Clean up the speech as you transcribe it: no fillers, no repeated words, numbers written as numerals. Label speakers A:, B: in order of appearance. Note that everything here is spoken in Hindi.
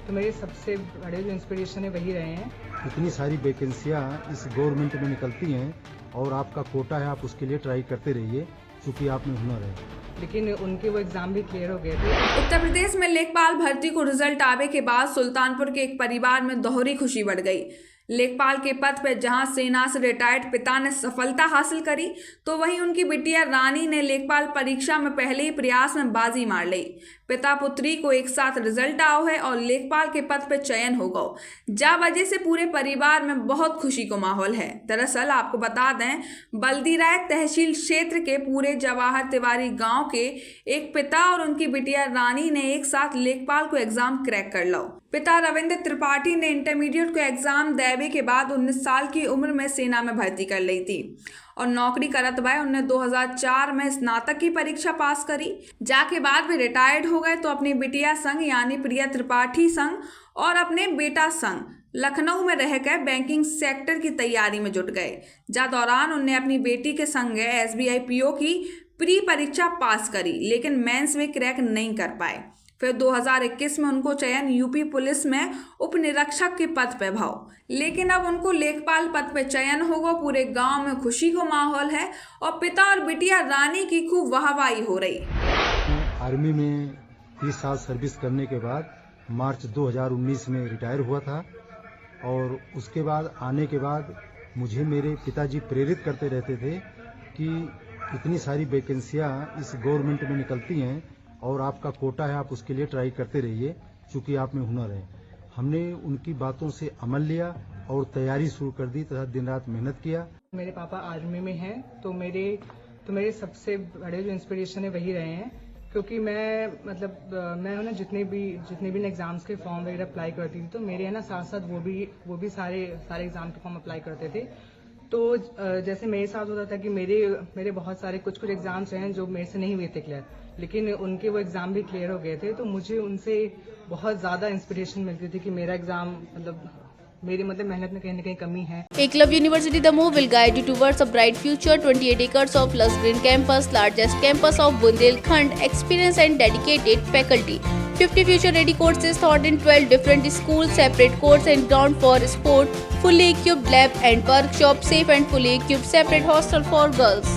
A: तो मेरे सबसे बड़े जो इंस्पिरेशन है वही रहे हैं।
B: इतनी सारी वैकेंसियाँ इस गवर्नमेंट में निकलती हैं और आपका कोटा है, आप उसके लिए ट्राई करते रहिए क्योंकि आप में हुनर है।
A: लेकिन उनके वो एग्ज़ाम भी क्लियर हो गए थे।
C: उत्तर प्रदेश में लेखपाल भर्ती को रिजल्ट आने के बाद सुल्तानपुर के एक परिवार में दोहरी खुशी बढ़ गई। लेखपाल के पद पर जहां सेना से रिटायर्ड पिता ने सफलता हासिल करी, तो वहीं उनकी बिटिया रानी ने लेखपाल परीक्षा में पहले ही प्रयास में बाजी मार ली। पिता पुत्री को एक साथ रिजल्ट आओ है और लेखपाल के पद पर चयन हो गो, जा वजह से पूरे परिवार में बहुत खुशी को माहौल है। दरअसल आपको बता दें, बल्दीराय तहसील क्षेत्र के पूरे जवाहर तिवारी गांव के एक पिता और उनकी बिटिया रानी ने एक साथ लेखपाल को एग्जाम क्रैक कर लो। पिता रविंद्र त्रिपाठी ने इंटरमीडिएट को एग्जाम देने के बाद 19 साल की उम्र में सेना में भर्ती कर ली थी और नौकरी करत हुए उन्होंने 2004 में स्नातक की परीक्षा पास करी। जाके बाद वे रिटायर्ड हो गए तो अपनी बिटिया संग यानी प्रिया त्रिपाठी संग और अपने बेटा संग लखनऊ में रहकर बैंकिंग सेक्टर की तैयारी में जुट गए। जा दौरान उन्होंने अपनी बेटी के संग SBI PO की प्री परीक्षा पास करी, लेकिन मेंस में क्रैक नहीं कर पाए। फिर 2021 में उनको चयन यूपी पुलिस में उप निरीक्षक के पद पे भाव, लेकिन अब उनको लेखपाल पद पे चयन होगा। पूरे गांव में खुशी को माहौल है और पिता और बिटिया रानी की खूब वाहवाही हो रही।
B: आर्मी में 30 साल सर्विस करने के बाद मार्च 2019 में रिटायर हुआ था और उसके बाद आने के बाद मुझे मेरे पिताजी प्रेरित करते रहते थे कि इतनी सारी वैकेंसियाँ इस गवर्नमेंट में निकलती हैं और आपका कोटा है, आप उसके लिए ट्राई करते रहिए क्योंकि आप में हुनर है। हमने उनकी बातों से अमल लिया और तैयारी शुरू कर दी तथा दिन रात मेहनत किया।
A: मेरे पापा आर्मी में हैं, तो मेरे सबसे बड़े जो इंस्पिरेशन है वही रहे हैं, क्योंकि मैं ना जितने भी एग्जाम्स के फॉर्म वगैरह अप्लाई करती थी, तो मेरे है ना साथ साथ वो भी सारे एग्जाम के फॉर्म अप्लाई करते थे। तो जैसे मेरे साथ होता था कि मेरे बहुत सारे कुछ एग्जाम्स हैं जो मेरे से नहीं हुए थे क्लियर, लेकिन उनके वो एग्जाम भी क्लियर हो गए थे। तो मुझे उनसे बहुत ज्यादा इंस्पिरेशन मिलती थी कि मेरा एग्जाम मेरी मेहनत में कहीं ना कहीं कमी है।
D: Eklavya University Damoh will guide you towards a bright future. 28 acres of lush green campus, largest campus of Bundelkhand, experienced and dedicated faculty. 50 future-ready courses taught in 12 different schools, separate courts and ground for sport, fully equipped lab and workshop, safe and fully equipped separate hostel for girls.